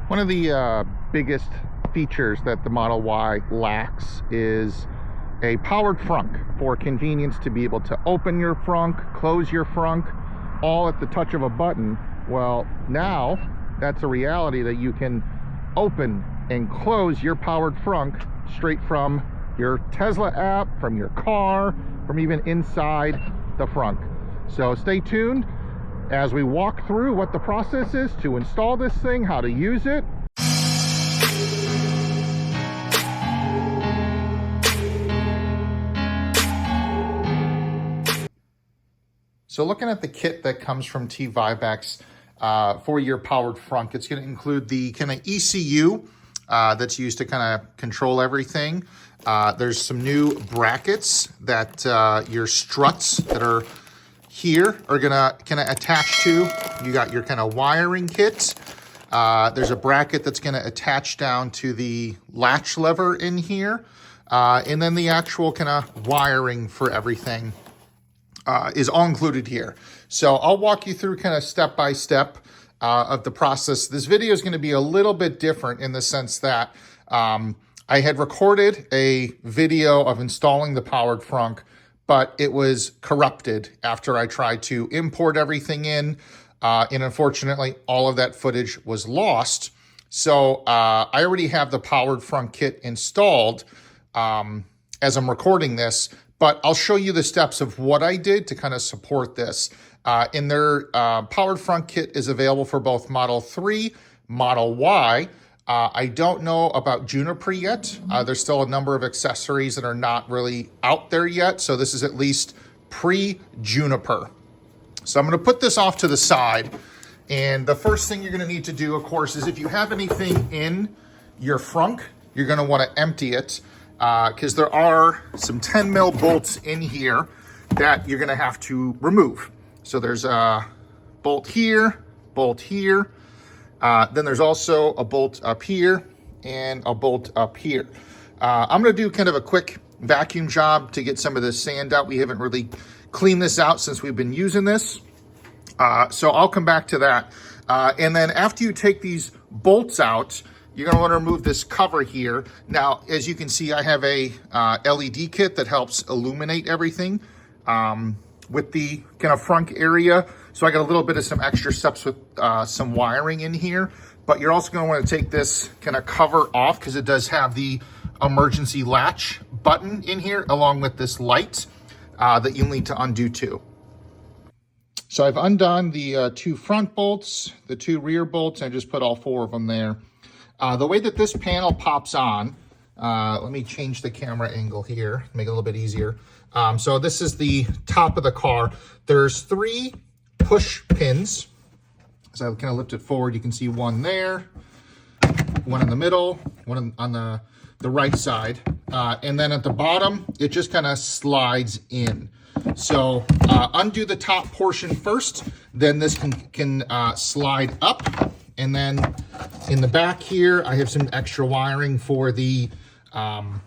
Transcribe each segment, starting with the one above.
One of the biggest features that the Model Y lacks is a powered frunk for convenience, to be able to open your frunk, close your frunk, all at the touch of a button. Well, now that's a reality, that you can open and close your powered frunk straight from your Tesla app, from your car, from even inside the frunk. So stay tuned as we walk through what the process is to install this thing, how to use it. So looking at the kit that comes from TVIBEX for your powered frunk, it's going to include the kind of ECU that's used to kind of control everything. There's some new brackets that your struts that are here are gonna kind of attach to. You got your kind of wiring kit. There's a bracket that's gonna attach down to the latch lever in here. And then the actual kind of wiring for everything is all included here. So I'll walk you through kind of step by step of the process. This video is gonna be a little bit different in the sense that I had recorded a video of installing the powered frunk, but it was corrupted after I tried to import everything in, and unfortunately, all of that footage was lost. So I already have the powered frunk kit installed as I'm recording this, but I'll show you the steps of what I did to kind of support this. And their powered frunk kit is available for both Model 3, Model Y. I don't know about Juniper yet. There's still a number of accessories that are not really out there yet. So this is at least pre-Juniper. So I'm gonna put this off to the side. And the first thing you're gonna need to do, of course, is if you have anything in your frunk, you're gonna wanna empty it because there are some 10 mil bolts in here that you're gonna have to remove. So there's a bolt here, bolt here. Then there's also a bolt up here and a bolt up here. I'm gonna do kind of a quick vacuum job to get some of this sand out. We haven't really cleaned this out since we've been using this. So I'll come back to that. And then after you take these bolts out, you're gonna wanna remove this cover here. Now, as you can see, I have a LED kit that helps illuminate everything with the kind of frunk area. So I got a little bit of some extra steps with some wiring in here, but you're also gonna wanna take this kind of cover off because it does have the emergency latch button in here along with this light that you'll need to undo too. So I've undone the 2 front bolts, the 2 rear bolts, and I just put all 4 of them there. The way that this panel pops on, let me change the camera angle here, make it a little bit easier. So this is the top of the car. There's 3 push pins. So I kind of lift it forward. You can see one there, one in the middle, one on the right side. And then at the bottom, it just kind of slides in. So undo the top portion first, then this can slide up. And then in the back here, I have some extra wiring for the Frunk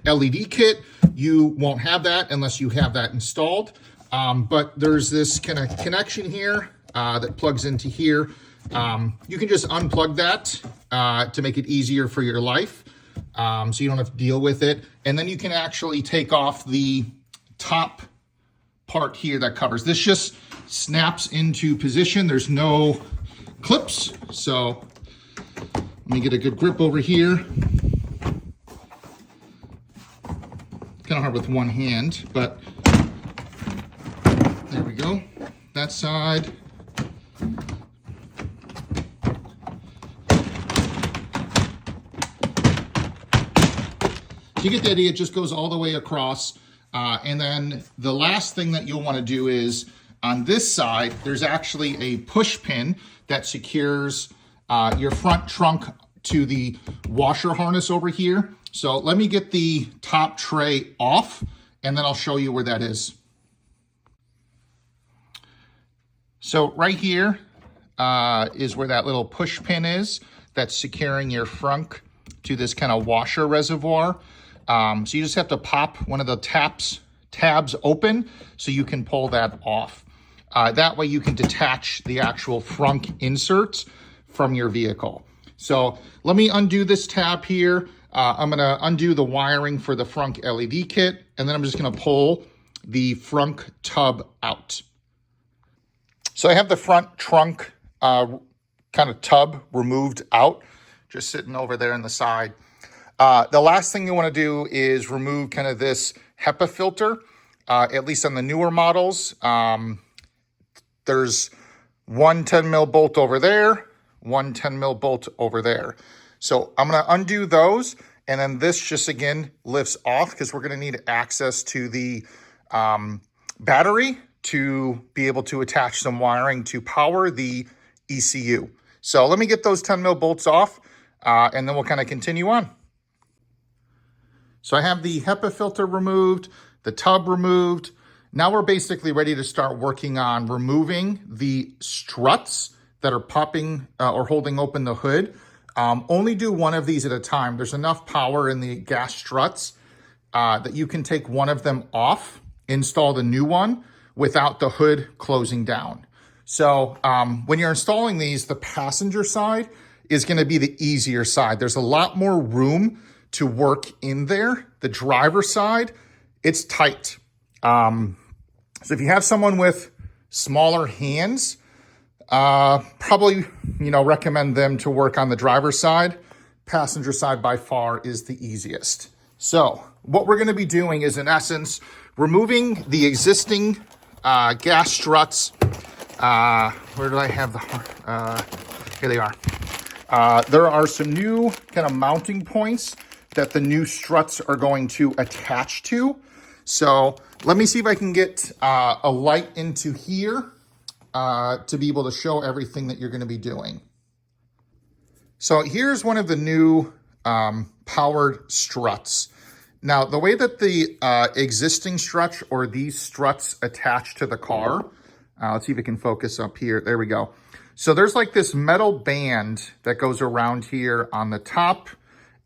LED kit. You won't have that unless you have that installed. But there's this kind of connection here that plugs into here. You can just unplug that to make it easier for your life, so you don't have to deal with it. And then you can actually take off the top part here that covers. This just snaps into position. There's no clips. So let me get a good grip over here. Kind of hard with one hand, but there we go. That side. You get the idea, it just goes all the way across. And then the last thing that you'll want to do is on this side, there's actually a push pin that secures your front trunk to the washer harness over here. So let me get the top tray off and then I'll show you where that is. So right here is where that little push pin is that's securing your frunk to this kind of washer reservoir. So you just have to pop one of the tabs open so you can pull that off. That way you can detach the actual frunk inserts from your vehicle. So let me undo this tab here. I'm gonna undo the wiring for the Frunk LED kit, and then I'm just gonna pull the Frunk tub out. So I have the front trunk kind of tub removed out, just sitting over there on the side. The last thing you wanna do is remove kind of this HEPA filter, at least on the newer models. There's one 10 mil bolt over there, one 10 mil bolt over there. So I'm gonna undo those, and then this just again lifts off because we're gonna need access to the battery to be able to attach some wiring to power the ECU. So let me get those 10 mil bolts off, and then we'll kind of continue on. So I have the HEPA filter removed, the tub removed. Now we're basically ready to start working on removing the struts that are popping or holding open the hood. Only do one of these at a time. There's enough power in the gas struts that you can take one of them off, install the new one without the hood closing down. So when you're installing these, the passenger side is gonna be the easier side. There's a lot more room to work in there. The driver side, it's tight. So if you have someone with smaller hands, probably, recommend them to work on the driver's side. Passenger side by far is the easiest. So what we're gonna be doing is in essence, removing the existing gas struts. Where did I have the, here they are. There are some new kind of mounting points that the new struts are going to attach to. So let me see if I can get a light into here to be able to show everything that you're gonna be doing. So here's one of the new powered struts. Now, the way that the existing struts or these struts attach to the car, let's see if it can focus up here. There we go. So there's like this metal band that goes around here on the top,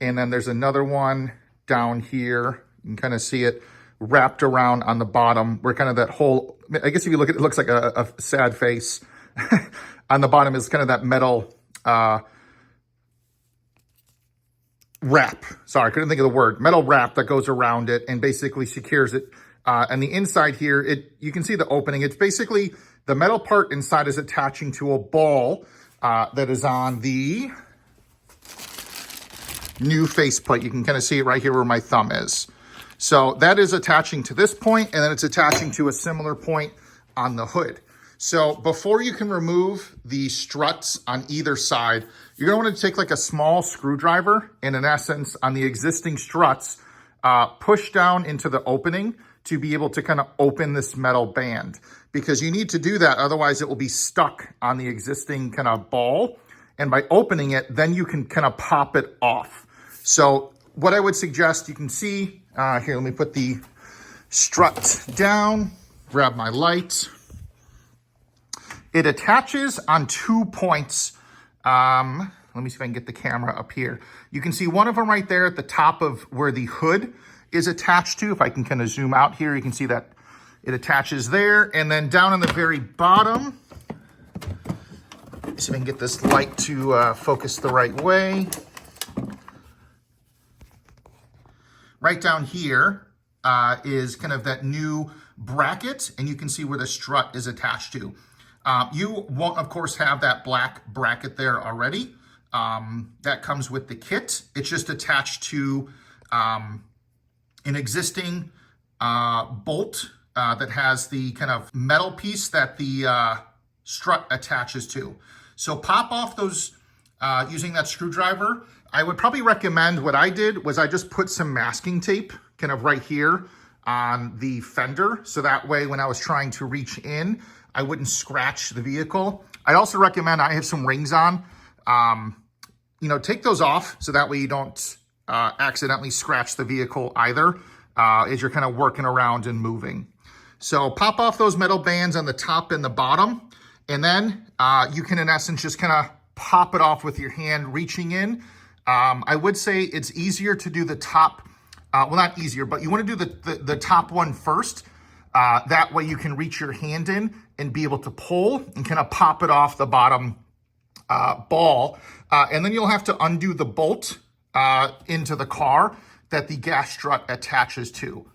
and then there's another one down here. You can kind of see it wrapped around on the bottom where kind of that whole, I guess if you look at it, it looks like a sad face. On the bottom is kind of that metal wrap. Sorry, I couldn't think of the word. Metal wrap that goes around it and basically secures it. And the inside here, you can see the opening. It's basically the metal part inside is attaching to a ball that is on the new faceplate. You can kind of see it right here where my thumb is. So that is attaching to this point, and then it's attaching to a similar point on the hood. So before you can remove the struts on either side, you're gonna want to take like a small screwdriver and in essence on the existing struts, push down into the opening to be able to kind of open this metal band, because you need to do that. Otherwise it will be stuck on the existing kind of ball. And by opening it, then you can kind of pop it off. So what I would suggest, you can see, here, let me put the strut down, grab my light. It attaches on 2 points. Let me see if I can get the camera up here. You can see one of them right there at the top of where the hood is attached to. If I can kind of zoom out here, you can see that it attaches there. And then down on the very bottom, see if I can get this light to focus the right way. Right down here is kind of that new bracket, and you can see where the strut is attached to. You won't, of course, have that black bracket there already. That comes with the kit. It's just attached to an existing bolt that has the kind of metal piece that the strut attaches to. So pop off those using that screwdriver. I would probably recommend, what I did was I just put some masking tape kind of right here on the fender. So that way when I was trying to reach in, I wouldn't scratch the vehicle. I also recommend, I have some rings on, take those off so that way you don't accidentally scratch the vehicle either as you're kind of working around and moving. So pop off those metal bands on the top and the bottom, and then you can in essence just kind of pop it off with your hand reaching in. I would say it's easier to do the top, well, not easier, but you want to do the top one first. That way you can reach your hand in and be able to pull and kind of pop it off the bottom ball, and then you'll have to undo the bolt into the car that the gas strut attaches to.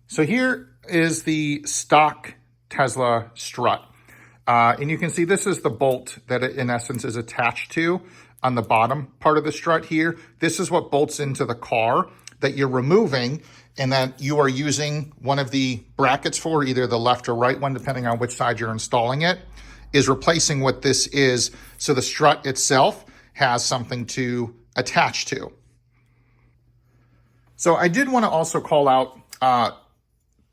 So here is the stock Tesla strut. And you can see this is the bolt that it in essence is attached to on the bottom part of the strut here. This is what bolts into the car that you're removing and that you are using one of the brackets for, either the left or right one, depending on which side you're installing it, is replacing what this is. So the strut itself has something to attach to. So I did want to also call out,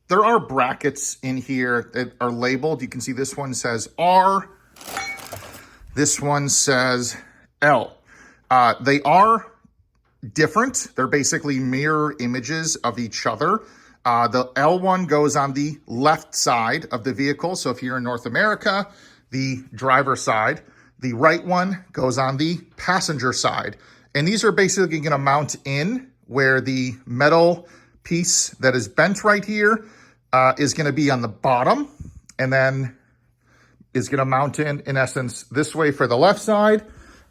there are brackets in here that are labeled. You can see this one says R, this one says L. They are different. They're basically mirror images of each other. The L one goes on the left side of the vehicle. So if you're in North America, the driver side. The right one goes on the passenger side. And these are basically going to mount in where the metal piece that is bent right here is going to be on the bottom, and then is going to mount in essence this way for the left side,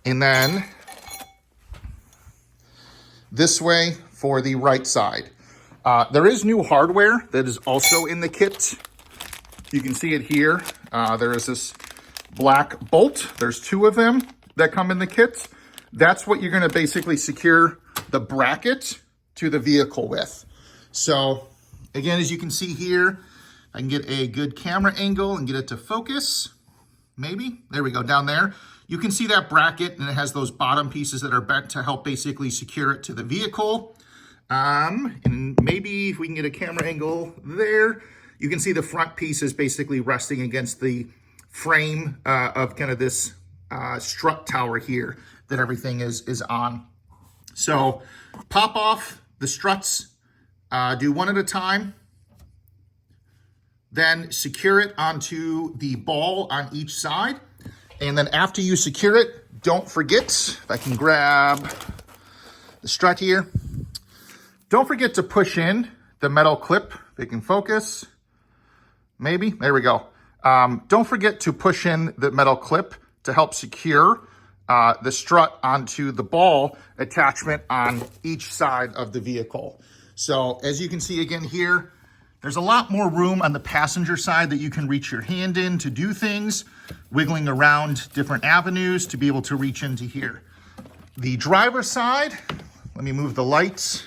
and then this way for the right side. There is new hardware that is also in the kit. You can see it here. There is this black bolt. There's two of them that come in the kit. That's what you're going to basically secure the bracket to the vehicle with. So again, as you can see here, I can get a good camera angle and get it to focus. Maybe. There we go, down there. You can see that bracket, and it has those bottom pieces that are bent to help basically secure it to the vehicle. And maybe if we can get a camera angle there, you can see the front piece is basically resting against the frame of kind of this strut tower here that everything is on. So pop off the struts, do one at a time, then secure it onto the ball on each side. And then after you secure it, don't forget, if I can grab the strut here, don't forget to push in the metal clip. If it can focus, maybe, there we go. Don't forget to push in the metal clip to help secure the strut onto the ball attachment on each side of the vehicle. So as you can see again here, there's a lot more room on the passenger side that you can reach your hand in to do things, wiggling around different avenues to be able to reach into here. The driver side, let me move the lights.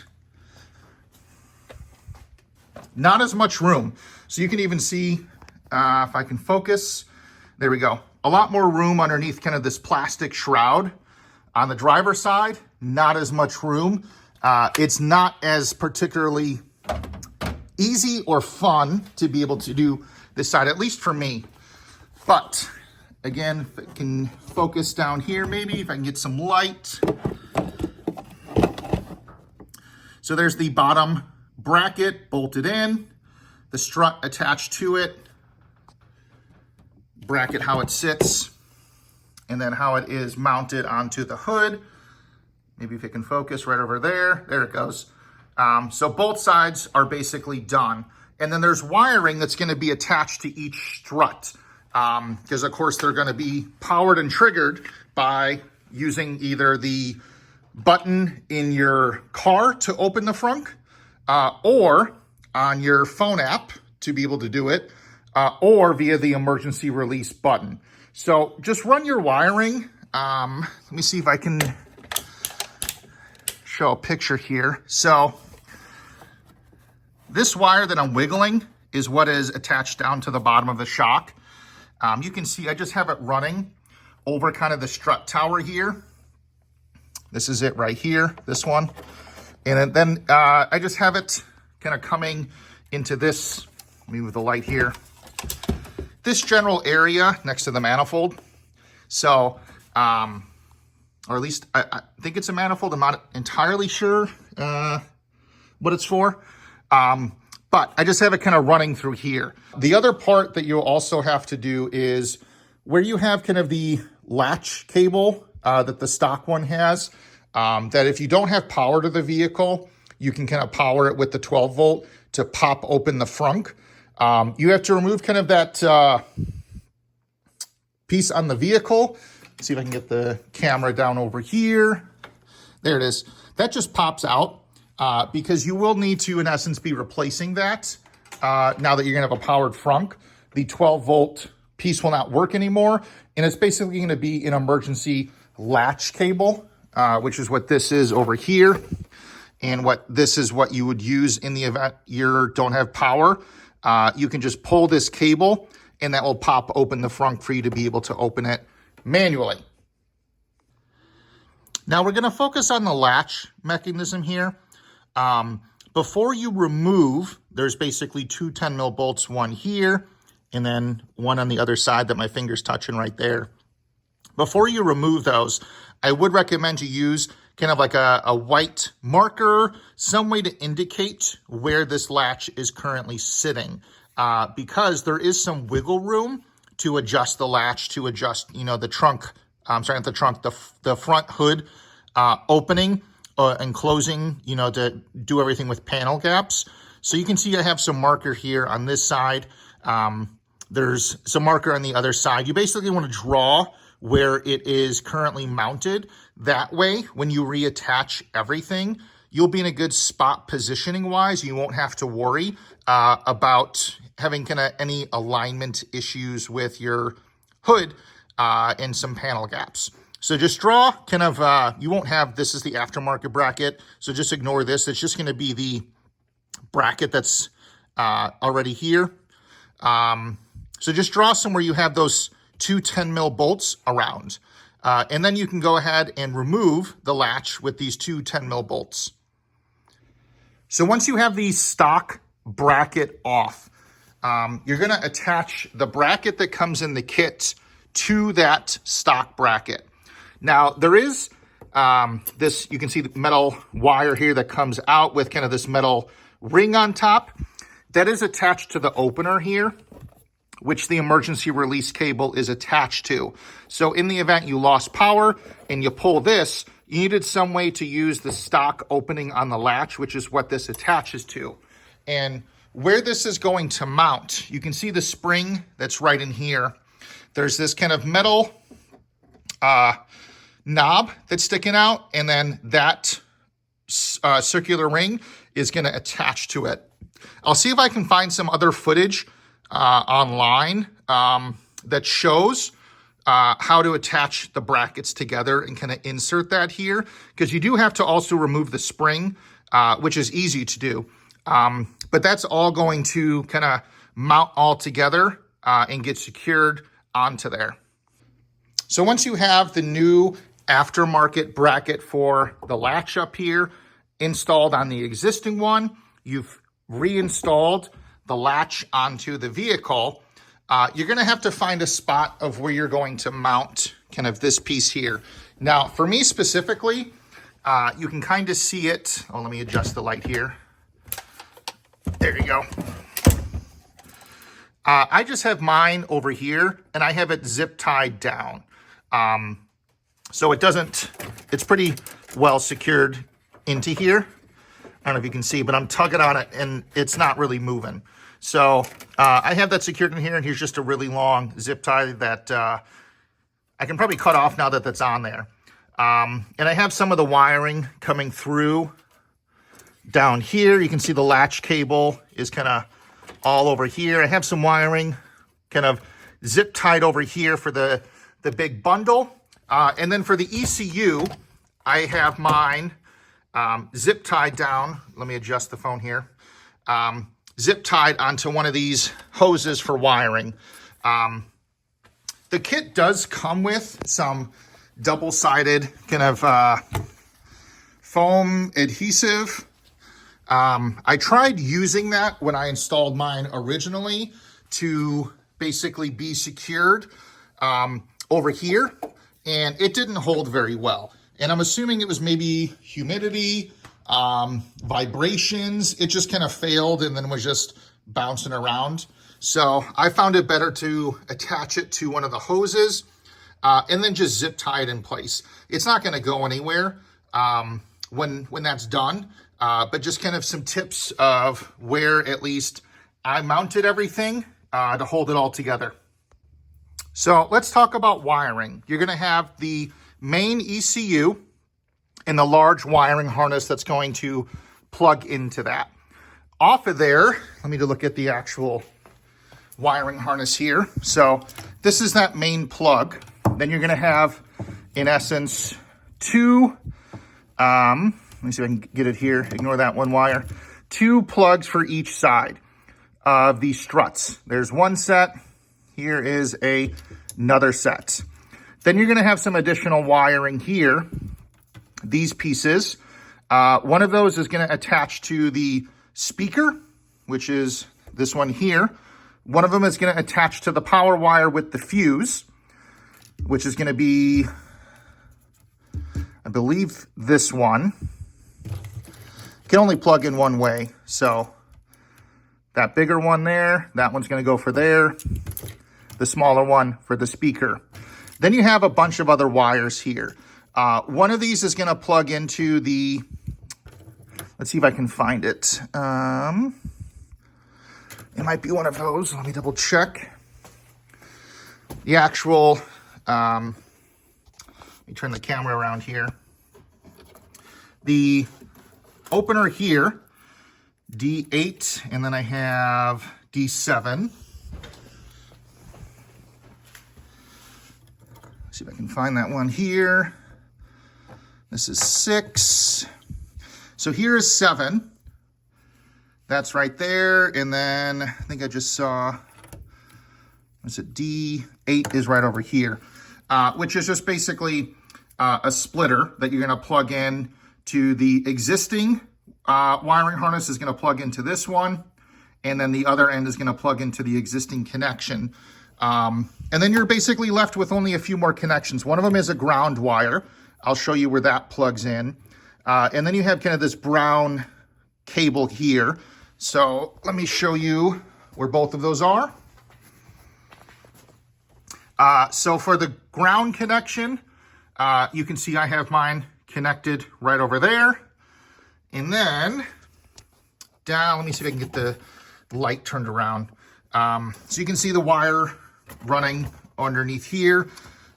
Not as much room. So you can even see, if I can focus, there we go. A lot more room underneath kind of this plastic shroud. On the driver side, not as much room. It's not as particularly easy or fun to be able to do this side, at least for me. But again, if I can focus down here, maybe if I can get some light. So there's the bottom bracket bolted in, the strut attached to it, bracket how it sits, and then how it is mounted onto the hood. Maybe if it can focus right over there. There it goes. So both sides are basically done. And then there's wiring that's going to be attached to each strut. Because of course they're going to be powered and triggered by using either the button in your car to open the frunk, or on your phone app to be able to do it, or via the emergency release button. So just run your wiring. Let me see if I can show a picture here. So this wire that I'm wiggling is what is attached down to the bottom of the shock. You can see I just have it running over kind of the strut tower here. This is it right here, this one. And then I just have it kind of coming into this, let me move the light here, this general area next to the manifold. So, or at least I think it's a manifold. I'm not entirely sure what it's for. But I just have it kind of running through here. The other part that you'll also have to do is where you have kind of the latch cable that the stock one has, that if you don't have power to the vehicle, you can kind of power it with the 12 volt to pop open the frunk. You have to remove kind of that piece on the vehicle. Let's see if I can get the camera down over here. There it is. That just pops out because you will need to, in essence, be replacing that now that you're gonna have a powered frunk. The 12-volt piece will not work anymore, and it's basically gonna be an emergency latch cable, which is what this is over here, and this is what you would use in the event you don't have power. You can just pull this cable, and that will pop open the frunk for you to be able to open it manually. Now we're gonna focus on the latch mechanism here. Before you remove, there's basically two 10 mil bolts, one here, and then one on the other side that my finger's touching right there. Before you remove those, I would recommend you use kind of like a white marker, some way to indicate where this latch is currently sitting, because there is some wiggle room to adjust the latch, to adjust, the trunk, not the trunk, the front hood opening and closing, to do everything with panel gaps. So you can see I have some marker here on this side. There's some marker on the other side. You basically want to draw where it is currently mounted. That way, when you reattach everything, you'll be in a good spot positioning wise. You won't have to worry about having kind of any alignment issues with your hood and some panel gaps. So just draw kind of, you won't have, this is the aftermarket bracket, so just ignore this. It's just gonna be the bracket that's already here. So just draw somewhere you have those two 10 mil bolts around. And then you can go ahead and remove the latch with these two 10 mil bolts. So once you have the stock bracket off, you're gonna attach the bracket that comes in the kit to that stock bracket. Now there is this, you can see the metal wire here that comes out with kind of this metal ring on top. That is attached to the opener here, which the emergency release cable is attached to. So in the event you lost power and you pull this, you needed some way to use the stock opening on the latch, which is what this attaches to. And where this is going to mount, you can see the spring that's right in here. There's this kind of metal knob that's sticking out, and then that circular ring is gonna attach to it. I'll see if I can find some other footage online that shows how to attach the brackets together and kind of insert that here, because you do have to also remove the spring, which is easy to do. But that's all going to kind of mount all together and get secured onto there. So once you have the new aftermarket bracket for the latch up here installed on the existing one, you've reinstalled the latch onto the vehicle, you're gonna have to find a spot of where you're going to mount kind of this piece here. Now, for me specifically, you can kind of see it. Oh, let me adjust the light here. There you go. I just have mine over here, and I have it zip tied down. So it's pretty well secured into here. I don't know if you can see, but I'm tugging on it and it's not really moving. So I have that secured in here, and here's just a really long zip tie that I can probably cut off now that that's on there. And I have some of the wiring coming through down here. You can see the latch cable is kind of all over here. I have some wiring kind of zip tied over here for the big bundle. And then for the ECU, I have mine zip tied down. Let me adjust the phone here. Zip tied onto one of these hoses for wiring. The kit does come with some double-sided kind of foam adhesive. I tried using that when I installed mine originally to basically be secured over here, and it didn't hold very well. And I'm assuming it was maybe humidity, vibrations. It just kind of failed and then was just bouncing around. So I found it better to attach it to one of the hoses and then just zip tie it in place. It's not going to go anywhere when that's done, but just kind of some tips of where at least I mounted everything to hold it all together. So let's talk about wiring. You're going to have the main ECU and the large wiring harness that's going to plug into that. Off of there, let me look at the actual wiring harness here. So this is that main plug. Then you're going to have, in essence, two, let me see if I can get it here. Ignore that one wire. Two plugs for each side of these struts. There's one set. Here is another set. Then you're going to have some additional wiring here. These pieces. One of those is going to attach to the speaker, which is this one here. One of them is going to attach to the power wire with the fuse, which is going to be, I believe, this one. Can only plug in one way. So that bigger one there, that one's going to go for there. The smaller one for the speaker. Then you have a bunch of other wires here. One of these is going to plug into the, let's see if I can find it. It might be one of those. Let me double check. The actual, let me turn the camera around here. The opener here, D8, and then I have D7. Let's see if I can find that one here. This is 6. So here is 7. That's right there. And then I think I just saw, what's it, D8 is right over here, which is just basically a splitter that you're going to plug in to the existing wiring harness is going to plug into this one. And then the other end is going to plug into the existing connection. And then you're basically left with only a few more connections. One of them is a ground wire. I'll show you where that plugs in. And then you have kind of this brown cable here. So let me show you where both of those are. So for the ground connection, you can see I have mine connected right over there. And then down, let me see if I can get the light turned around. So you can see the wire running underneath here.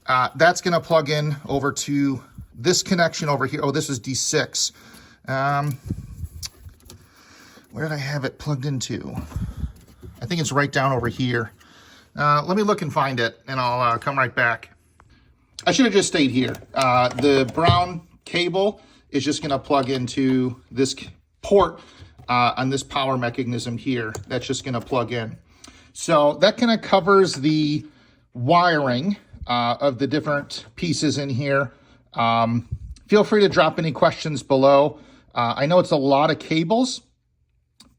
That's going to plug in over to this connection over here. Oh, this is D6. Where did I have it plugged into? I think it's right down over here. Let me look and find it, and I'll come right back. I should have just stayed here. The brown cable is just going to plug into this port on this power mechanism here. That's just going to plug in. So that kind of covers the wiring of the different pieces in here. Feel free to drop any questions below. I know it's a lot of cables,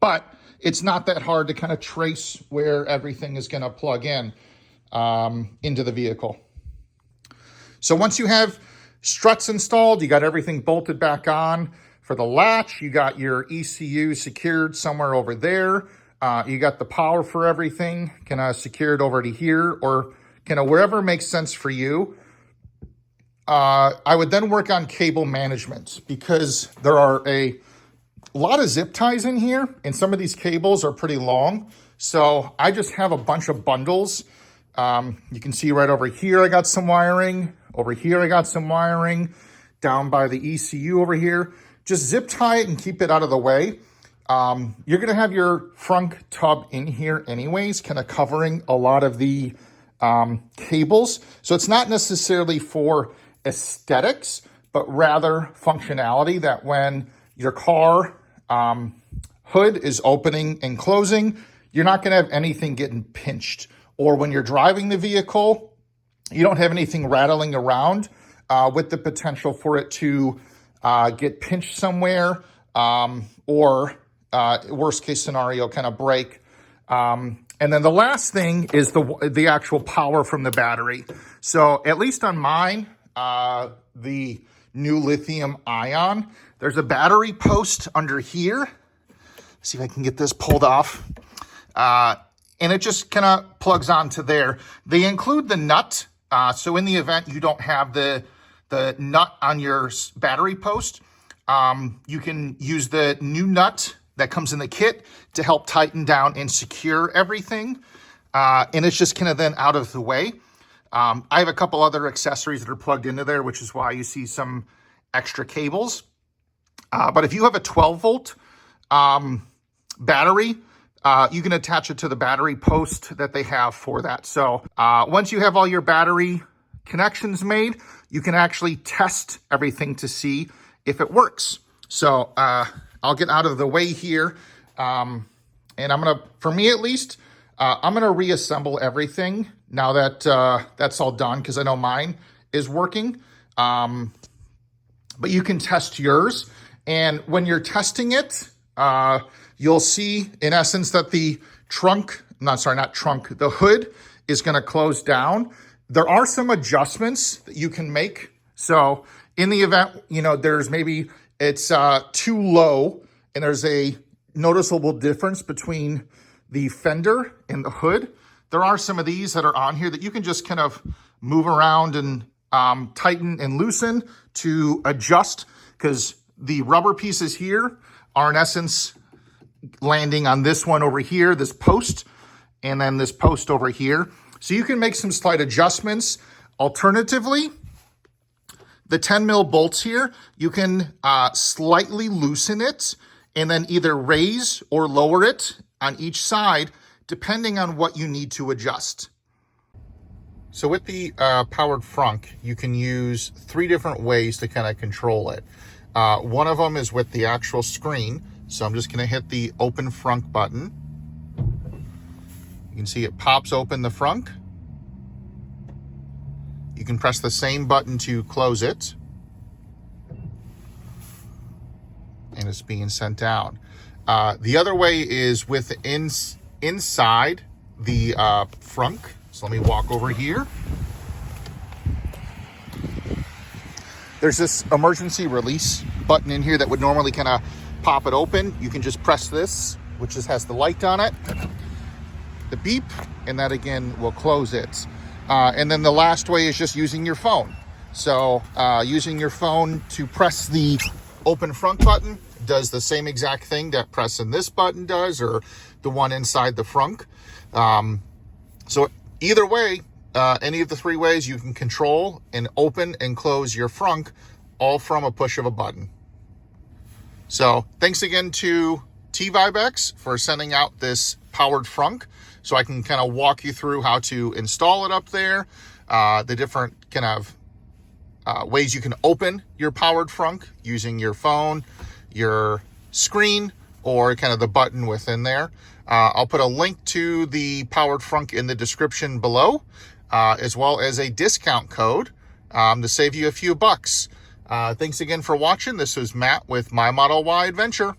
but it's not that hard to kind of trace where everything is going to plug in into the vehicle. So once you have struts installed, you got everything bolted back on. For the latch, you got your ECU secured somewhere over there. You got the power for everything kind of secured over to here, or kind of wherever makes sense for you. I would then work on cable management, because there are a lot of zip ties in here, and some of these cables are pretty long. So I just have a bunch of bundles. You can see right over here, I got some wiring. Over here, I got some wiring. Down by the ECU over here. Just zip tie it and keep it out of the way. You're going to have your Frunk tub in here anyways, kind of covering a lot of the cables. So it's not necessarily for aesthetics, but rather functionality, that when your car hood is opening and closing, you're not going to have anything getting pinched. Or when you're driving the vehicle, you don't have anything rattling around with the potential for it to get pinched somewhere, or worst case scenario, kind of break. And then the last thing is the actual power from the battery. So at least on mine, the new lithium ion, there's a battery post under here. Let's see if I can get this pulled off. And it just kind of plugs onto there. They include the nut. So in the event you don't have the nut on your battery post, you can use the new nut that comes in the kit to help tighten down and secure everything. And it's just kind of then out of the way. I have a couple other accessories that are plugged into there, which is why you see some extra cables. But if you have a 12-volt battery, you can attach it to the battery post that they have for that. So once you have all your battery connections made, you can actually test everything to see if it works. So I'll get out of the way here. And I'm going to, for me at least, I'm going to reassemble everything now that that's all done, because I know mine is working. But you can test yours. And when you're testing it, you'll see, in essence, that the the hood is going to close down. There are some adjustments that you can make. So in the event, there's maybe it's too low and there's a noticeable difference between the fender and the hood, there are some of these that are on here that you can just kind of move around and tighten and loosen to adjust, because the rubber pieces here are in essence landing on this one over here, this post, and then this post over here. So you can make some slight adjustments. Alternatively, the 10 mil bolts here, you can slightly loosen it and then either raise or lower it on each side, depending on what you need to adjust. So with the powered frunk, you can use 3 different ways to kind of control it. One of them is with the actual screen. So I'm just going to hit the open frunk button. You can see it pops open the frunk. You can press the same button to close it. And it's being sent down. The other way is with inside the frunk. So let me walk over here. There's this emergency release button in here that would normally kind of pop it open. You can just press this, which just has the light on it, the beep, and that again will close it. And then the last way is just using your phone. So using your phone to press the open front button does the same exact thing that pressing this button does, or the one inside the frunk. So either way, any of the 3 ways, you can control and open and close your frunk all from a push of a button. So thanks again to TVIBEX for sending out this powered frunk, so I can kind of walk you through how to install it up there, the different kind of ways you can open your powered frunk using your phone, your screen, or kind of the button within there. I'll put a link to the powered frunk in the description below, as well as a discount code to save you a few bucks. Thanks again for watching. This was Matt with My Model Y Adventure.